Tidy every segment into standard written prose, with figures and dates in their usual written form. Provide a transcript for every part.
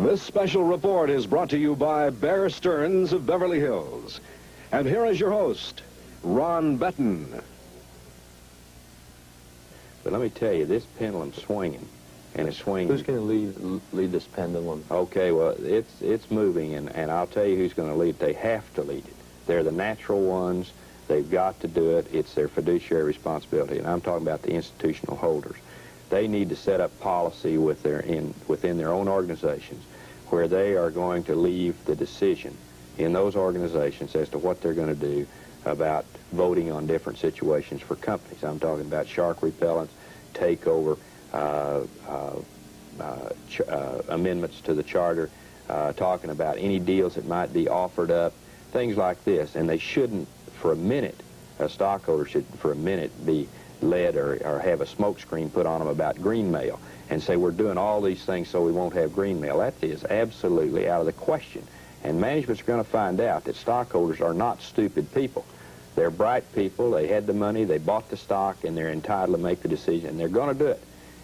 This special report is brought to you by Bear Stearns of Beverly Hills. And here is your host, Ron Betten. But let me tell you, this pendulum's swinging, and it's swinging. Who's going to lead this pendulum? Okay, well, it's moving, and I'll tell you who's going to lead it. They have to lead it. They're the natural ones. They've got to do it. It's their fiduciary responsibility, and I'm talking about the institutional holders. They need to set up policy within their own organizations where they are going to leave the decision in those organizations as to what they're going to do about voting on different situations for companies. I'm talking about shark repellents, takeover, amendments to the charter, talking about any deals that might be offered up, things like this. And they shouldn't, for a minute, a stockholder should, for a minute, be led or have a smoke screen put on them about green mail and say we're doing all these things so we won't have green mail. That is absolutely out of the question. And management's going to find out that stockholders are not stupid people. They're bright people. They had the money. They bought the stock, and they're entitled to make the decision. And they're going to do it.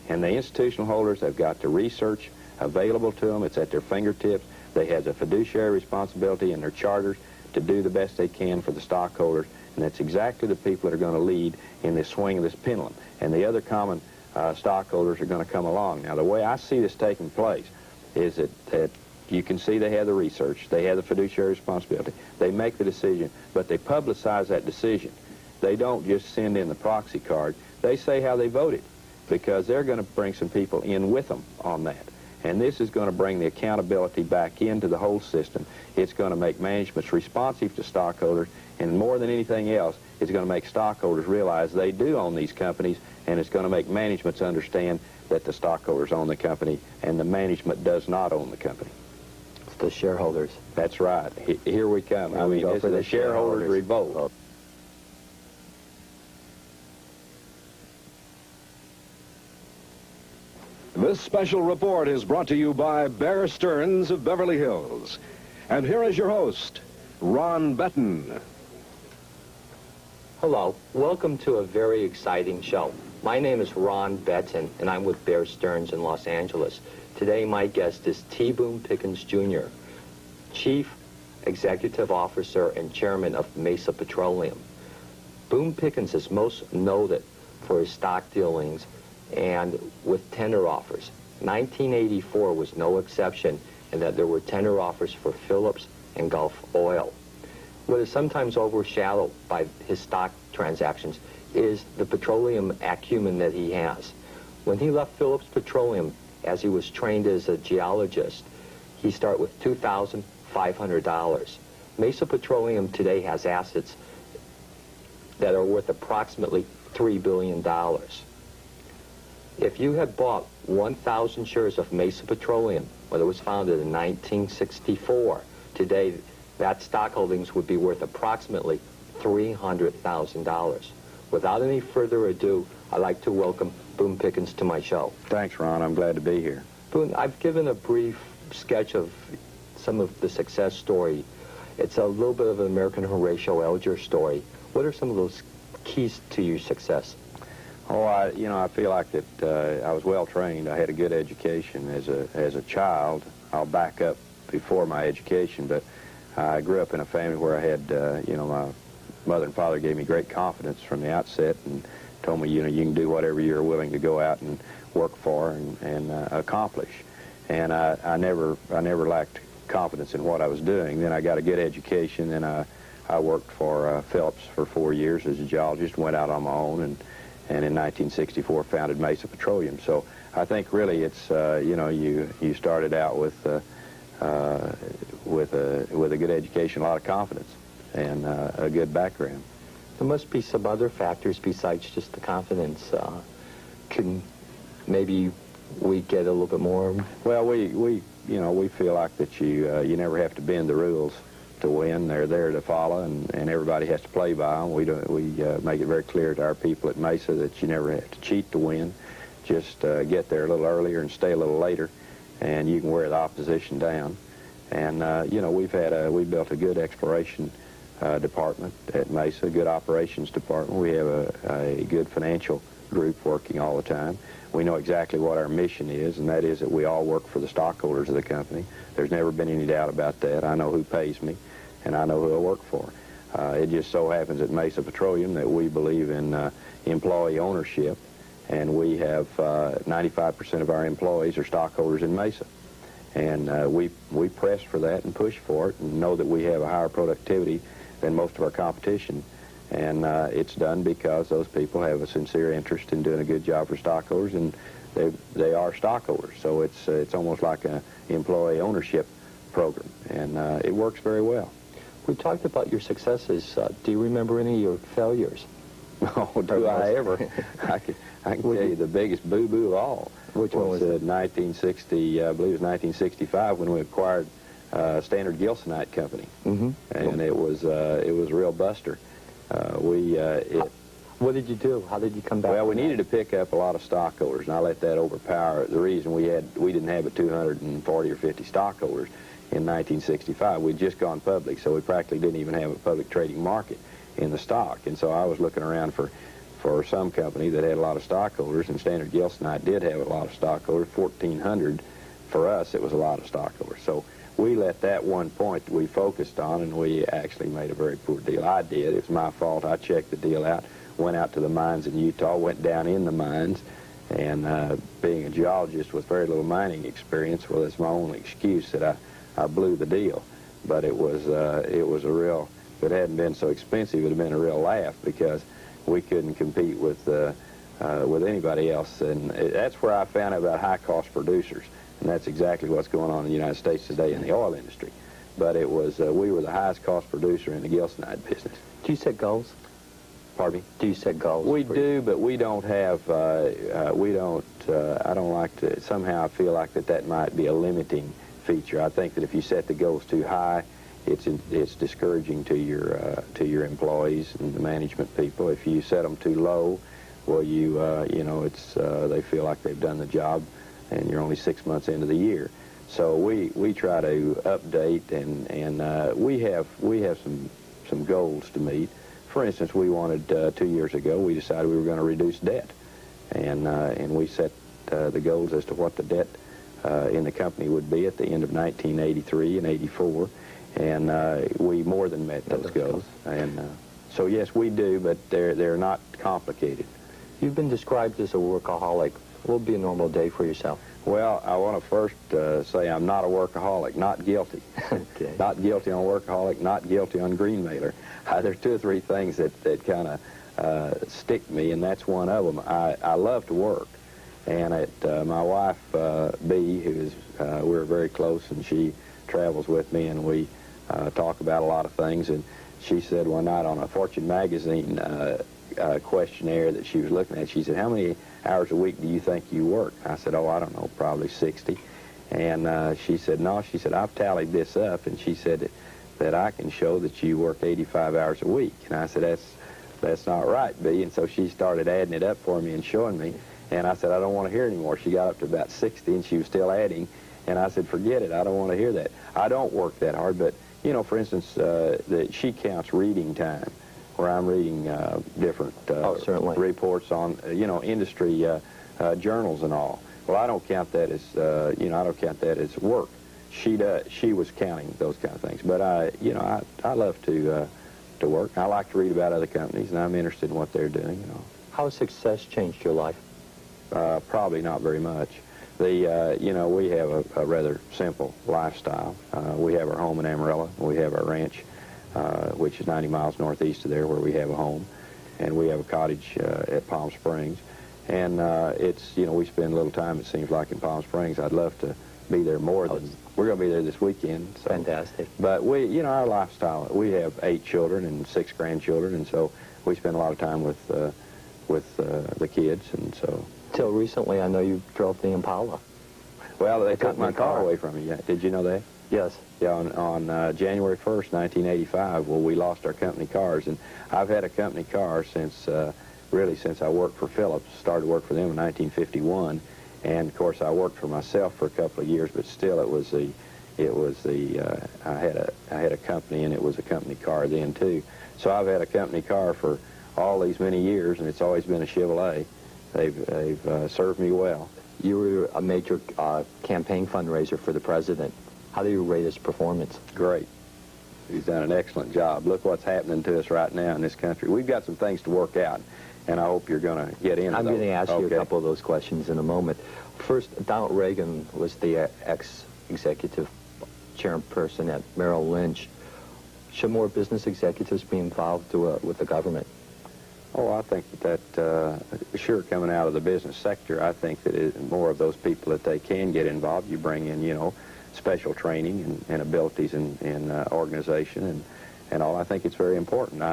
And the institutional holders have got the research available to them. It's at their fingertips. They have a fiduciary responsibility in their charters to do the best they can for the stockholders. And that's exactly the people that are going to lead in this swing of this pendulum. And the other common stockholders are going to come along. Now, the way I see this taking place is that you can see they have the research, they have the fiduciary responsibility, they make the decision, but they publicize that decision. They don't just send in the proxy card. They say how they voted, because they're going to bring some people in with them on that. And this is going to bring the accountability back into the whole system. It's going to make managements responsive to stockholders, and more than anything else, it's going to make stockholders realize they do own these companies, and it's going to make managements understand that the stockholders own the company and the management does not own the company. It's the shareholders. That's right. Here we come. Here we go this for is the the shareholders' revolt. Oh. This special report is brought to you by Bear Stearns of Beverly Hills. And here is your host, Ron Betten. Hello. Welcome to a very exciting show. My name is Ron Betten, and I'm with Bear Stearns in Los Angeles. Today, my guest is T. Boone Pickens, Jr., Chief Executive Officer and Chairman of Mesa Petroleum. Boone Pickens is most noted for his stock dealings and with tender offers. 1984 was no exception in that there were tender offers for Phillips and Gulf Oil. What is sometimes overshadowed by his stock transactions is the petroleum acumen that he has. When he left Phillips Petroleum, as he was trained as a geologist, he started with $2,500. Mesa Petroleum today has assets that are worth approximately $3 billion. If you had bought 1,000 shares of Mesa Petroleum when it was founded in 1964, today that stock holdings would be worth approximately $300,000. Without any further ado, I'd like to welcome Boone Pickens to my show. Thanks, Ron. I'm glad to be here. Boone, I've given a brief sketch of some of the success story. It's a little bit of an American Horatio Alger story. What are some of those keys to your success? Oh, I feel like that I was well trained. I had a good education as a child. I'll back up before my education, but I grew up in a family where I had, my mother and father gave me great confidence from the outset and told me, you can do whatever you're willing to go out and work for and accomplish. And I never lacked confidence in what I was doing. Then I got a good education, and I worked for Phillips for 4 years as a geologist, went out on my own, and in 1964 founded Mesa Petroleum. So I think really it's, you started out with a good education, a lot of confidence, and a good background. There must be some other factors besides just the confidence. Can maybe we get a little bit more? Well, we feel like that you never have to bend the rules to win. They're there to follow, and everybody has to play by them. We make it very clear to our people at Mesa that you never have to cheat to win. Just get there a little earlier and stay a little later, and you can wear the opposition down. And we built a good exploration department at Mesa, a good operations department. We have a good financial group working all the time. We know exactly what our mission is, and that is that we all work for the stockholders of the company. There's never been any doubt about that. I know who pays me, and I know who I work for. It just so happens at Mesa Petroleum that we believe in employee ownership, and we have 95% of our employees are stockholders in Mesa. And we press for that and push for it and know that we have a higher productivity than most of our competition. And it's done because those people have a sincere interest in doing a good job for stockholders, and they are stockholders. So it's almost like an employee ownership program, and it works very well. We talked about your successes. Do you remember any of your failures? Oh, do I ever? I can tell you the biggest boo-boo of all. Which one was it? 1960, I believe it was 1965, when we acquired Standard Gilsonite Company. Mm-hmm. And it was a real buster. What did you do? How did you come back? Well, we needed to pick up a lot of stockholders, and I let that overpower the reason we didn't have but 240 or 50 stockholders in 1965. We'd just gone public, so we practically didn't even have a public trading market in the stock. And so I was looking around for some company that had a lot of stockholders, and Standard Gilsonite did have a lot of stockholders, 1,400. For us, it was a lot of stockholders. So we let that one point that we focused on, and we actually made a very poor deal. I did. It was my fault. I checked the deal out, went out to the mines in Utah, went down in the mines, and being a geologist with very little mining experience, well, that's my only excuse that I blew the deal. But it was a real, if it hadn't been so expensive, it would have been a real laugh, because we couldn't compete with anybody else. And that's where I found out about high-cost producers. And that's exactly what's going on in the United States today in the oil industry. But it was, we were the highest cost producer in the Gilsonite business. Do you set goals? Pardon me? Do you set goals? We do, but we don't have, I don't like to, somehow I feel like that might be a limiting feature. I think that if you set the goals too high, it's discouraging to your employees and the management people. If you set them too low, well, they feel like they've done the job, and you're only 6 months into the year. So we try to update, and we have some goals to meet. For instance, we wanted 2 years ago, we decided we were going to reduce debt, and we set the goals as to what the debt in the company would be at the end of 1983 and 84, and we more than met those goals. And so yes, we do, but they're not complicated. You've been described as a workaholic. What would be a normal day for yourself? Well, I want to first say I'm not a workaholic, not guilty. Okay. Not guilty on workaholic, not guilty on green mailer. There are 2 or 3 things that kind of stick me, and that's one of them. I love to work. And my wife, Bee, we're very close, and she travels with me, and we talk about a lot of things. And she said one night on a Fortune magazine questionnaire that she was looking at, she said, "How many hours a week do you think you work?" I said, "Oh, I don't know, probably 60. And she said, "No," she said, "I've tallied this up," and she said that I can show that you work 85 hours a week. And I said, that's not right, Bee. And so she started adding it up for me and showing me. And I said, "I don't want to hear anymore." She got up to about 60, and she was still adding. And I said, "Forget it. I don't want to hear that." I don't work that hard, but, for instance, she counts reading time, where I'm reading different reports on, industry journals and all. Well, I don't count that as, I don't count that as work. She does. She was counting those kind of things. But I love to work. I like to read about other companies, and I'm interested in what they're doing. How has success changed your life? Probably not very much. We have a rather simple lifestyle. We have our home in Amarillo. We have our ranch, which is 90 miles northeast of there, where we have a home. And we have a cottage at Palm Springs. And we spend a little time, it seems like, in Palm Springs. I'd love to be there more than, we're going to be there this weekend. So. Fantastic. But our lifestyle, we have 8 children and 6 grandchildren, and so we spend a lot of time with the kids, and so. Till recently, I know you drove the Impala. Well, they took my car away from me. Yeah. Did you know that? Yes. Yeah, on January 1st, 1985, well, we lost our company cars, and I've had a company car since I worked for Phillips. Started work for them in 1951, and of course I worked for myself for a couple of years, but still I had a company, and it was a company car then too. So I've had a company car for all these many years, and it's always been a Chevrolet. they've served me well. You were a major campaign fundraiser for the president. How do you rate his performance? Great. He's done an excellent job. Look what's happening to us right now in this country. We've got some things to work out, and I hope you're going to get into those. I'm going to ask you a couple of those questions in a moment. First, Donald Reagan was the ex-executive chairperson at Merrill Lynch. Should more business executives be involved with the government? Oh, I think that, sure, coming out of the business sector, I think that more of those people that they can get involved, you bring in, you know, special training and abilities in organization and all. I think it's very important.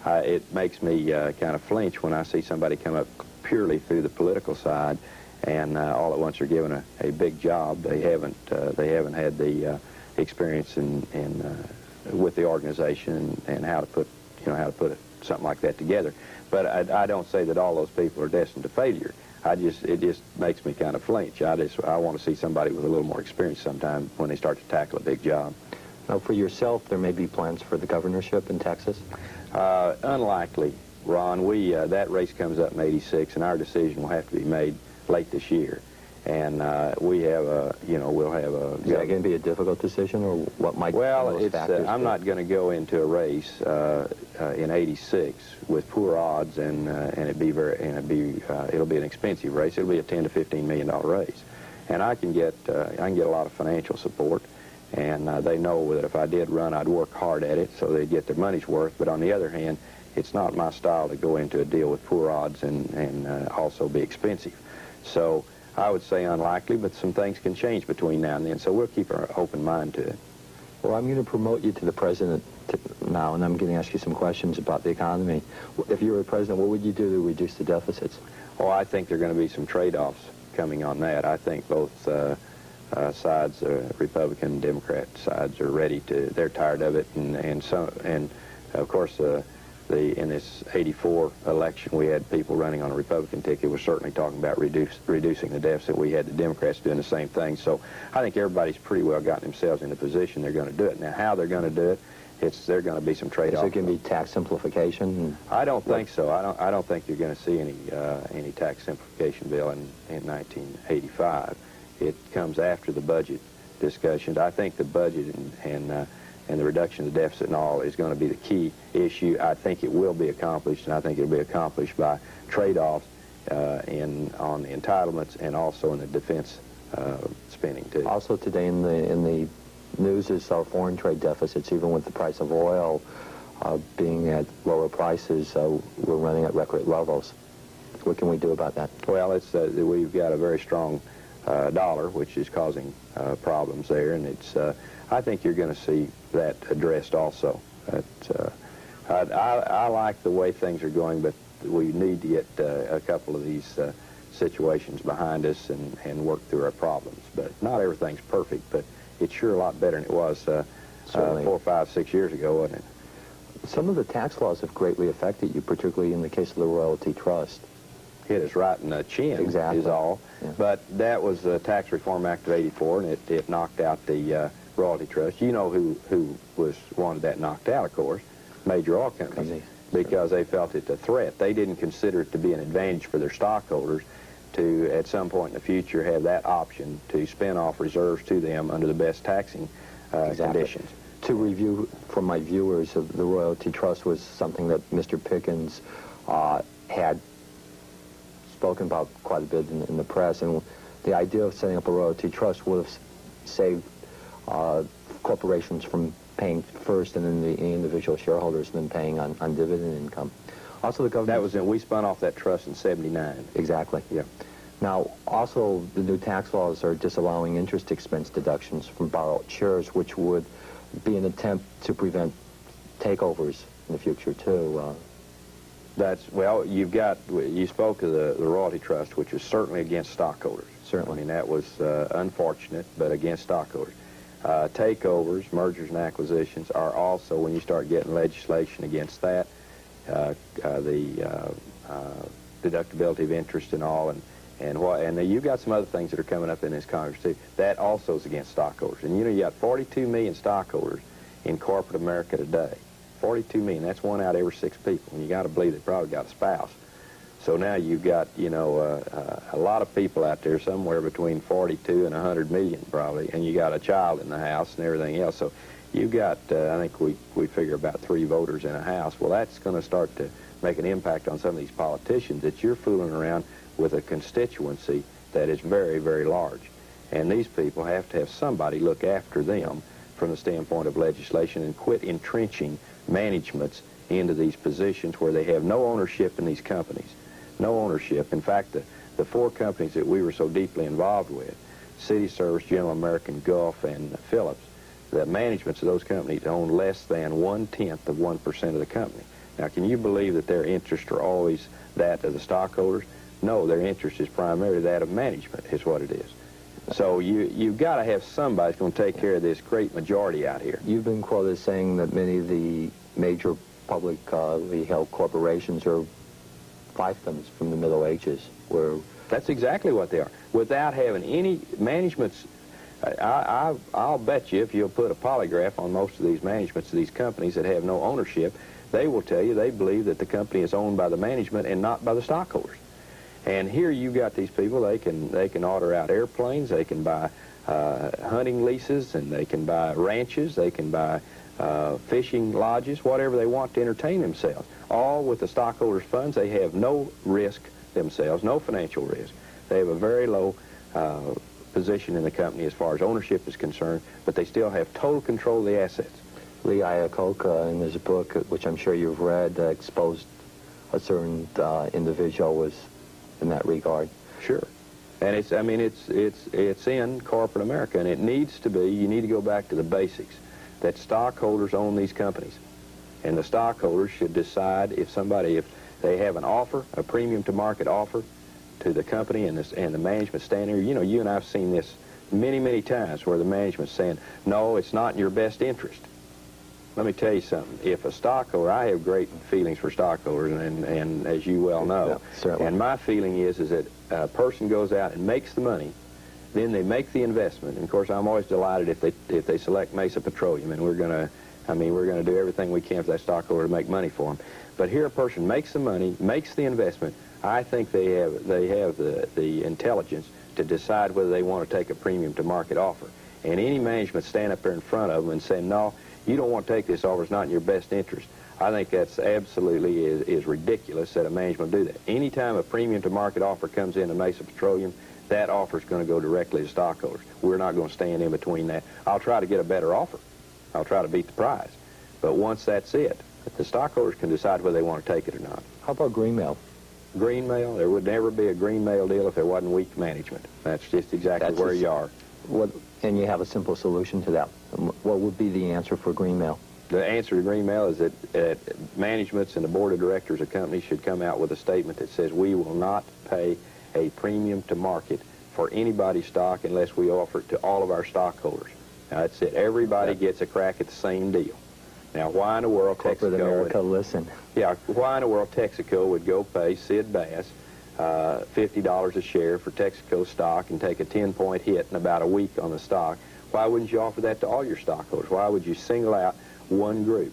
It makes me kind of flinch when I see somebody come up purely through the political side and all at once are given a big job. They haven't had the experience with the organization and how to put something like that together. But I don't say that all those people are destined to failure. It just makes me kind of flinch. I want to see somebody with a little more experience sometime when they start to tackle a big job. Now, for yourself, there may be plans for the governorship in Texas? Unlikely, Ron. That race comes up in '86, and our decision will have to be made late this year. And we have we'll have a... Is that going to be a difficult decision, or what might... Well, I'm not going to go into a race in '86 with poor odds, and it'll be an expensive race. It'll be a $10 to $15 million race, and I can get a lot of financial support, and they know that if I did run, I'd work hard at it, so they'd get their money's worth. But on the other hand, it's not my style to go into a deal with poor odds and also be expensive. So I would say unlikely, but some things can change between now and then, so we'll keep our open mind to it. Well, I'm going to promote you to the president now, and I'm going to ask you some questions about the economy. If you were president, what would you do to reduce the deficits? Oh, I think there are going to be some trade-offs coming on that. I think both sides, Republican and Democrat sides, are ready to. They're tired of it, and of course. In this '84 election, we had people running on a Republican ticket. We're certainly talking about reducing the deficit. We had the Democrats doing the same thing. So I think everybody's pretty well gotten themselves in the position they're going to do it. Now, how they're going to do it, there are going to be some trade-offs. Is it going to be tax simplification? I don't think so. I don't think you're going to see any tax simplification bill in 1985. It comes after the budget discussions. I think the budget and the reduction of the deficit and all is going to be the key issue. I think it will be accomplished, and I think it'll be accomplished by trade-offs on the entitlements and also in the defense spending, too. Also today in the news is our foreign trade deficits, even with the price of oil being at lower prices, we're running at record levels. What can we do about that? Well, we've got a very strong dollar, which is causing problems there, and I think you're going to see that addressed also. I like the way things are going, but we need to get a couple of these situations behind us and work through our problems. But not everything's perfect, but it's sure a lot better than it was 4, 5, 6 years ago, wasn't it? Some of the tax laws have greatly affected you, particularly in the case of the royalty trust. Hit us right in the chin, exactly. Is all. Yeah. But that was the Tax Reform Act of '84, and it knocked out the royalty trust. You know who wanted that knocked out, of course? Major oil companies, because they felt it a threat. They didn't consider it to be an advantage for their stockholders to, at some point in the future, have that option to spin off reserves to them under the best taxing conditions. To review for my viewers, the royalty trust was something that Mr. Pickens had spoken about quite a bit in the press, and the idea of setting up a royalty trust would have saved corporations from paying first and then the individual shareholders then paying on dividend income. Also, the government... we spun off that trust in '79. Exactly. Yeah. Now, also, the new tax laws are disallowing interest expense deductions from borrowed shares, which would be an attempt to prevent takeovers in the future, too. Well, you spoke of the royalty trust, which was certainly against stockholders. Certainly. I mean, that was unfortunate, but against stockholders. Takeovers, mergers and acquisitions are also, when you start getting legislation against that, the deductibility of interest and all, and you've got some other things that are coming up in this Congress, too. That also is against stockholders. And, you got 42 million stockholders in corporate America today. 42 million, that's 1 out of every 6 people, and you got to believe they probably got a spouse. So now you've got, you know, a lot of people out there, somewhere between 42 and 100 million probably, and you got a child in the house and everything else. So you've got, I think we figure about 3 voters in a house. Well, that's going to start to make an impact on some of these politicians, that you're fooling around with a constituency that is very, very large. And these people have to have somebody look after them from the standpoint of legislation and quit entrenching managements into these positions where they have no ownership in these companies. No ownership. In fact, the 4 companies that we were so deeply involved with, City Service, General American, Gulf, and Phillips, the managements of those companies own less than 1/10 of 1% of the company. Now, can you believe that their interests are always that of the stockholders? No, their interest is primarily that of management, is what it is. So you've got to have somebody who's going to take care of this great majority out here. You've been quoted as saying that many of the major publicly held corporations are fiefdoms from the Middle Ages, where... That's exactly what they are. Without having any managements, I'll bet you if you'll put a polygraph on most of these managements of these companies that have no ownership, they will tell you they believe that the company is owned by the management and not by the stockholders. And here you got these people, they can order out airplanes, they can buy hunting leases, and they can buy ranches, they can buy fishing lodges, whatever they want to entertain themselves. All with the stockholders' funds. They have no risk themselves, no financial risk. They have a very low position in the company as far as ownership is concerned, but they still have total control of the assets. Lee Iacocca, in his book, which I'm sure you've read, exposed a certain individual was in that regard. Sure. And it's, I mean, it's in corporate America, and it needs to be, you need to go back to the basics, that stockholders own these companies. And the stockholders should decide if they have an offer, a premium to market offer to the company, and the management standing there. You know, you and I have seen this many, many times where the management's saying, no, it's not in your best interest. Let me tell you something. If a stockholder, I have great feelings for stockholders, and as you well know, yeah, and my feeling is that a person goes out and makes the money, then they make the investment. And of course, I'm always delighted if they select Mesa Petroleum, and we're going to do everything we can for that stockholder to make money for them. But here a person makes the money, makes the investment. I think they have the intelligence to decide whether they want to take a premium to market offer. And any management stand up there in front of them and say, no, you don't want to take this offer, it's not in your best interest. I think that's absolutely is ridiculous that a management do that. Anytime a premium to market offer comes in to Mesa Petroleum, that offer is going to go directly to stockholders. We're not going to stand in between that. I'll try to get a better offer. I'll try to beat the price. But once that's it, the stockholders can decide whether they want to take it or not. How about green mail? Green mail? There would never be a green mail deal if there wasn't weak management. That's just exactly where you are. And you have a simple solution to that. What would be the answer for green mail? The answer to green mail is that managements and the board of directors of companies should come out with a statement that says we will not pay a premium to market for anybody's stock unless we offer it to all of our stockholders. Now, that's it. Everybody gets a crack at the same deal. Now, why in the world Corporate America, listen. Yeah, why in the world Texaco would go pay Sid Bass $50 a share for Texaco stock and take a 10-point hit in about a week on the stock? Why wouldn't you offer that to all your stockholders? Why would you single out one group?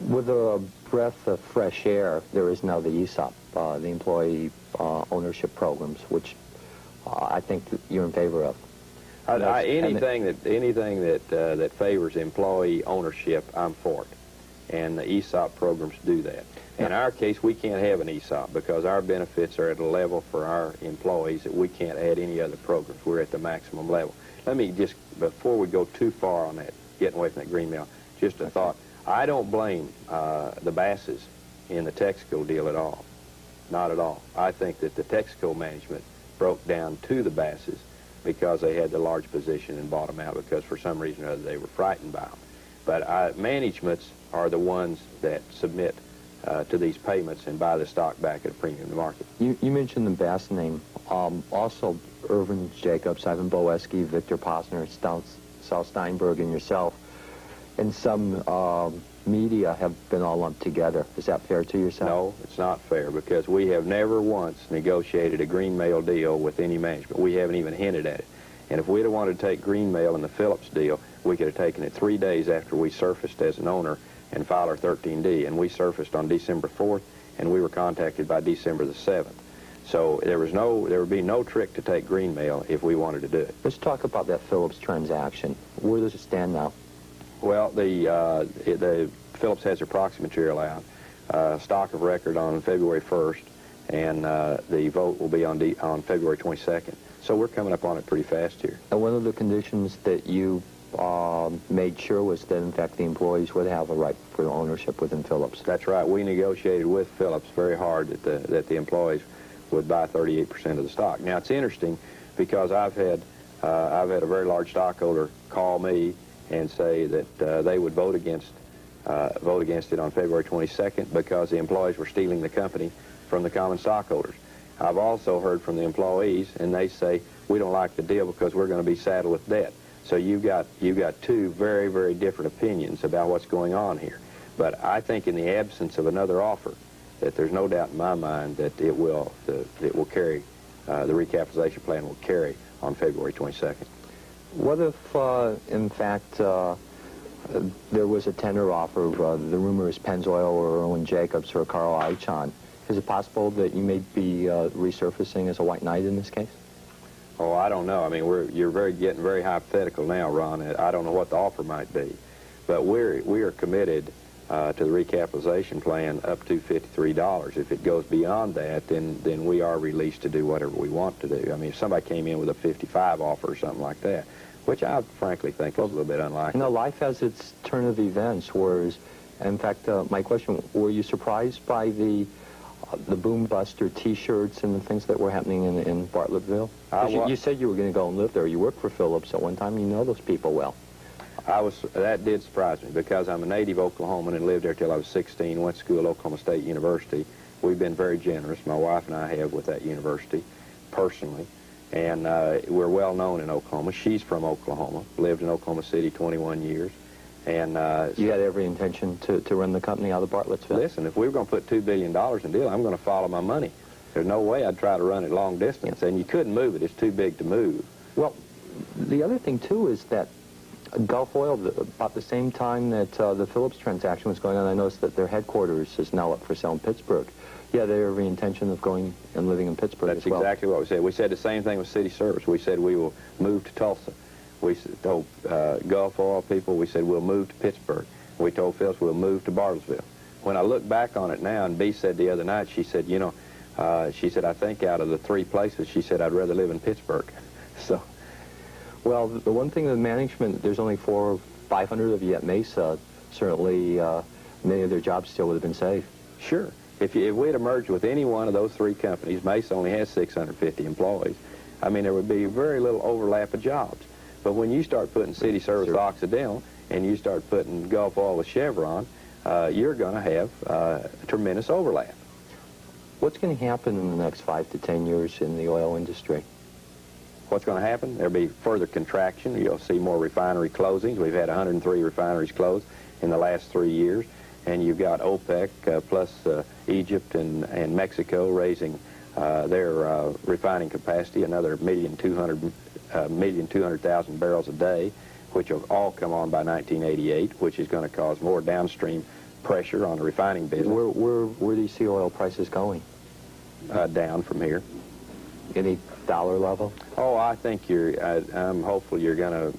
With a breath of fresh air, there is now the ESOP, the employee ownership programs, which I think you're in favor of. Anything that favors employee ownership, I'm for it. And the ESOP programs do that. In our case, we can't have an ESOP because our benefits are at a level for our employees that we can't add any other programs. We're at the maximum level. Let me just, before we go too far on that, getting away from that green mail, just a thought. I don't blame the Basses in the Texaco deal at all. Not at all. I think that the Texaco management broke down to the Basses because they had the large position and bought them out because for some reason or other they were frightened by them. But managements are the ones that submit to these payments and buy the stock back at a premium to market. You mentioned the Bass name. Also, Irvin Jacobs, Ivan Boesky, Victor Posner, Sal Steinberg, and yourself, and some media have been all lumped together. Is that fair to yourself? No, it's not fair because we have never once negotiated a green mail deal with any management. We haven't even hinted at it. And if we'd have wanted to take green mail in the Phillips deal, we could have taken it 3 days after we surfaced as an owner and filed our 13D. And we surfaced on December 4th, and we were contacted by December the 7th. So there would be no trick to take green mail if we wanted to do it. Let's talk about that Phillips transaction. Where does it stand now? Well, the Phillips has their proxy material out, stock of record on February 1st, and the vote will be on February 22nd. So we're coming up on it pretty fast here. And one of the conditions that you made sure was that, in fact, the employees would have a right for ownership within Phillips. That's right. We negotiated with Phillips very hard that the employees would buy 38% of the stock. Now, it's interesting because I've had a very large stockholder call me and say that they would vote against it on February 22nd because the employees were stealing the company from the common stockholders. I've also heard from the employees, and they say, we don't like the deal because we're going to be saddled with debt. So you've got two very, very different opinions about what's going on here. But I think in the absence of another offer, that there's no doubt in my mind that it will carry, the recapitalization plan will carry on February 22nd. What if, in fact, there was a tender offer? The rumor is Pennzoil or Owen Jacobs or Carl Eichhorn. Is it possible that you may be resurfacing as a white knight in this case? Oh, I don't know. I mean, you're getting very hypothetical now, Ron. I don't know what the offer might be, but we are committed to the recapitalization plan up to $53. If it goes beyond that, then we are released to do whatever we want to do. I mean, if somebody came in with a 55 offer or something like that, which I frankly think is a little bit unlikely. No, life has its turn of events. Whereas, in fact, my question: were you surprised by the Boom Buster T-shirts and the things that were happening in Bartlettville? You said you were going to go and live there. You worked for Phillips at one time. You know those people well. That did surprise me because I'm a native Oklahoman and lived there till I was 16, went to school at Oklahoma State University. We've been very generous, my wife and I have, with that university, personally. And we're well known in Oklahoma. She's from Oklahoma, lived in Oklahoma City 21 years. And you had every intention to run the company out of Bartlettsville? Listen, if we were going to put $2 billion in deal, I'm going to follow my money. There's no way I'd try to run it long distance, and you couldn't move it. It's too big to move. Well, the other thing, too, is that Gulf Oil, about the same time that the Phillips transaction was going on, I noticed that their headquarters is now up for sale in Pittsburgh. Yeah, they have the intention of going and living in Pittsburgh as well. That's exactly what we said. We said the same thing with City Service. We said we will move to Tulsa. We told Gulf Oil people, we said we'll move to Pittsburgh. We told Phillips we'll move to Bartlesville. When I look back on it now, and Bea said the other night, she said, you know, she said, I think out of the three places, she said, I'd rather live in Pittsburgh. So. Well, the one thing with management, there's only 400 or 500 of you at Mesa. Certainly, many of their jobs still would have been saved. Sure. If we had merged with any one of those three companies, Mesa only has 650 employees. I mean, there would be very little overlap of jobs. But when you start putting City Service with Occidental and you start putting Gulf Oil with Chevron, you're going to have tremendous overlap. What's going to happen in the next 5 to 10 years in the oil industry? What's going to happen? There'll be further contraction. You'll see more refinery closings. We've had 103 refineries closed in the last 3 years. And you've got OPEC plus Egypt and Mexico raising their refining capacity another 1,200,000 barrels a day, which will all come on by 1988, which is going to cause more downstream pressure on the refining business. Where do you see oil prices going? Down from here. Any dollar level? Oh, I think I'm hopeful you're going to,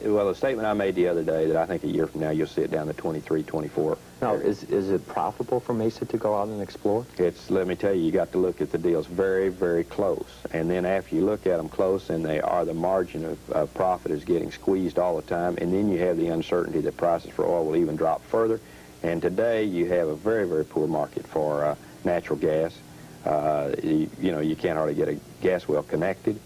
well, the statement I made the other day that I think a year from now you'll see it down to 23, 24. Now, is it profitable for Mesa to go out and explore? Let me tell you, you got to look at the deals very, very close. And then after you look at them close and the margin of profit is getting squeezed all the time, and then you have the uncertainty that prices for oil will even drop further. And today you have a very, very poor market for natural gas. You can't hardly get a gas well connected.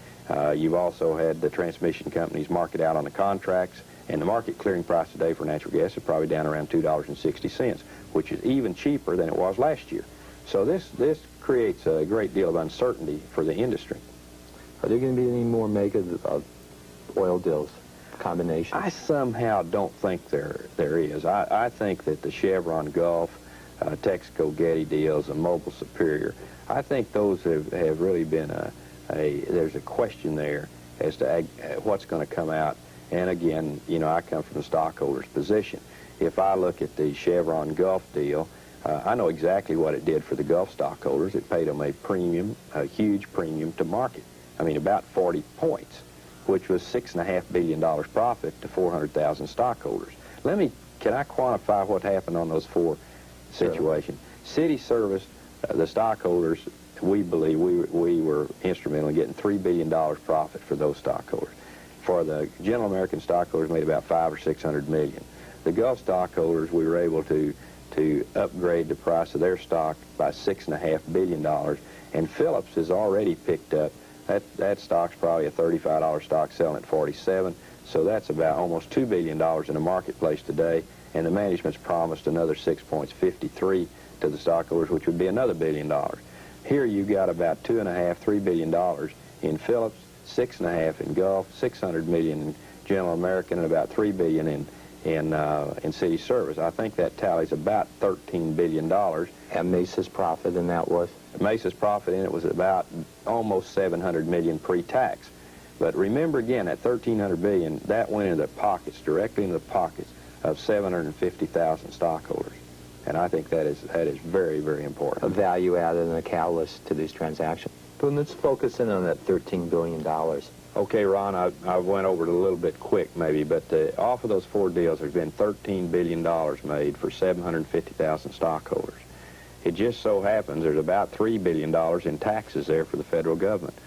You've also had the transmission companies market out on the contracts, and the market clearing price today for natural gas is probably down around $2.60, which is even cheaper than it was last year. So this creates a great deal of uncertainty for the industry. Are there going to be any more mega oil deals, combinations? I somehow don't think there is. I think that the Chevron Gulf, Texaco Getty deals, and Mobil Superior, I think those have really been there's a question there as to what's going to come out. And again, I come from the stockholder's position. If I look at the Chevron Gulf deal, I know exactly what it did for the Gulf stockholders. It paid them a premium, a huge premium to market. I mean, about 40 points, which was $6.5 billion profit to 400,000 stockholders. Can I quantify what happened on those four situations? City Service, the stockholders, we believe we were instrumental in getting $3 billion profit for those stockholders. For the General American stockholders, made about 500 or 600 million. The Gulf stockholders, we were able to upgrade the price of their stock by $6.5 billion. And Phillips has already picked up, that stock's probably a $35 stock selling at 47, so that's about almost $2 billion in the marketplace today, and the management's promised another 6 points, 53 to the stockholders, which would be another $1 billion. Here you got about $2.5–3 billion in Phillips, 6.5 in Gulf, 600 million in General American, and about $3 billion in City Service. I think that tallies about $13 billion. And Mesa's profit in that was? Mesa's profit in it was about almost $700 million pre-tax. But remember again, that $1,300 billion, that went into the pockets, directly into the pockets of 750,000 stockholders. And I think that is very, very important. A value added and a catalyst to these transactions. Boone, let's focus in on that $13 billion. Okay, Ron, I went over it a little bit quick maybe, but off of those four deals, there's been $13 billion made for 750,000 stockholders. It just so happens there's about $3 billion in taxes there for the federal government.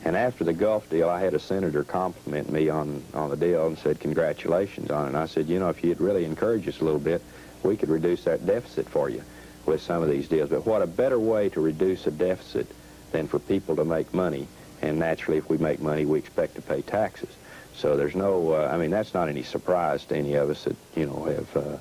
And after the Gulf deal, I had a senator compliment me on the deal and said, congratulations on it. And I said, you know, if you'd really encourage us a little bit, we could reduce that deficit for you with some of these deals. But what a better way to reduce a deficit than for people to make money. And naturally, if we make money, we expect to pay taxes. So there's no, I mean, that's not any surprise to any of us that, you know, have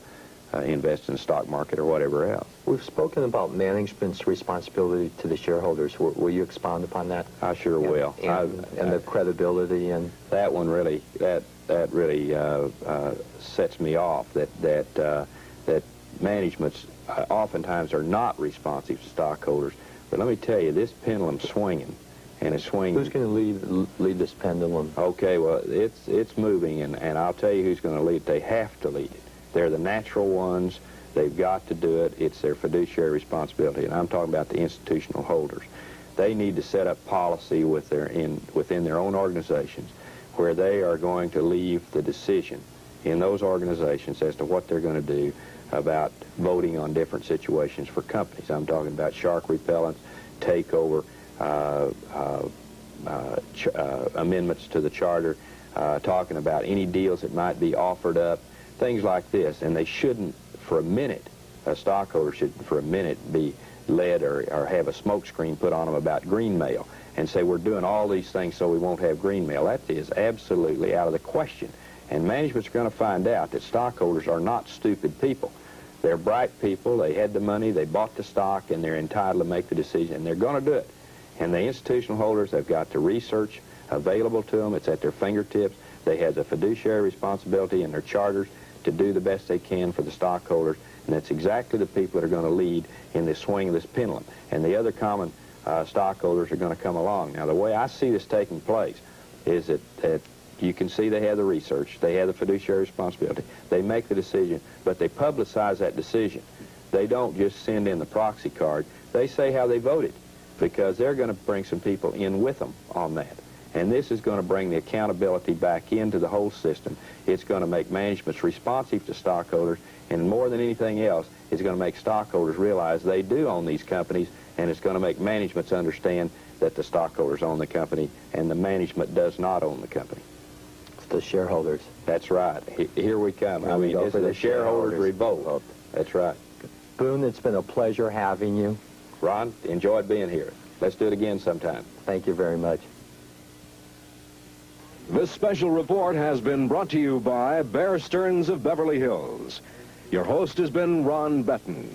invested in the stock market or whatever else. We've spoken about management's responsibility to the shareholders. Will you expound upon that? I sure will. And the credibility and that one really, that really sets me off. That managements oftentimes are not responsive to stockholders. But let me tell you, this pendulum's swinging. And it's swinging. Who's going to lead this pendulum? Okay, well, it's moving, and I'll tell you who's going to lead it. They have to lead it. They're the natural ones. They've got to do it. It's their fiduciary responsibility, and I'm talking about the institutional holders. They need to set up policy within their own organizations where they are going to leave the decision in those organizations as to what they're going to do about voting on different situations for companies. I'm talking about shark repellents, takeover, amendments to the charter, talking about any deals that might be offered up, things like this. And they shouldn't, for a minute, a stockholder shouldn't for a minute be led or have a smokescreen put on them about green mail and say we're doing all these things so we won't have green mail. That is absolutely out of the question. And management's going to find out that stockholders are not stupid people. They're bright people. They had the money, they bought the stock, and they're entitled to make the decision, and they're going to do it. And the institutional holders have got the research available to them. It's at their fingertips. They have the fiduciary responsibility in their charters to do the best they can for the stockholders, and that's exactly the people that are going to lead in this swing of this pendulum. And the other common stockholders are going to come along. Now, the way I see this taking place is that you can see they have the research, they have the fiduciary responsibility, they make the decision, but they publicize that decision. They don't just send in the proxy card. They say how they voted, because they're going to bring some people in with them on that. And this is going to bring the accountability back into the whole system. It's going to make managements responsive to stockholders, and more than anything else, it's going to make stockholders realize they do own these companies, and it's going to make managements understand that the stockholders own the company and the management does not own the company. It's the shareholders. That's right. Here we come. I mean, it's the shareholders revolt. That's right. Boone, it's been a pleasure having you. Ron, enjoyed being here. Let's do it again sometime. Thank you very much. This special report has been brought to you by Bear Stearns of Beverly Hills. Your host has been Ron Betten.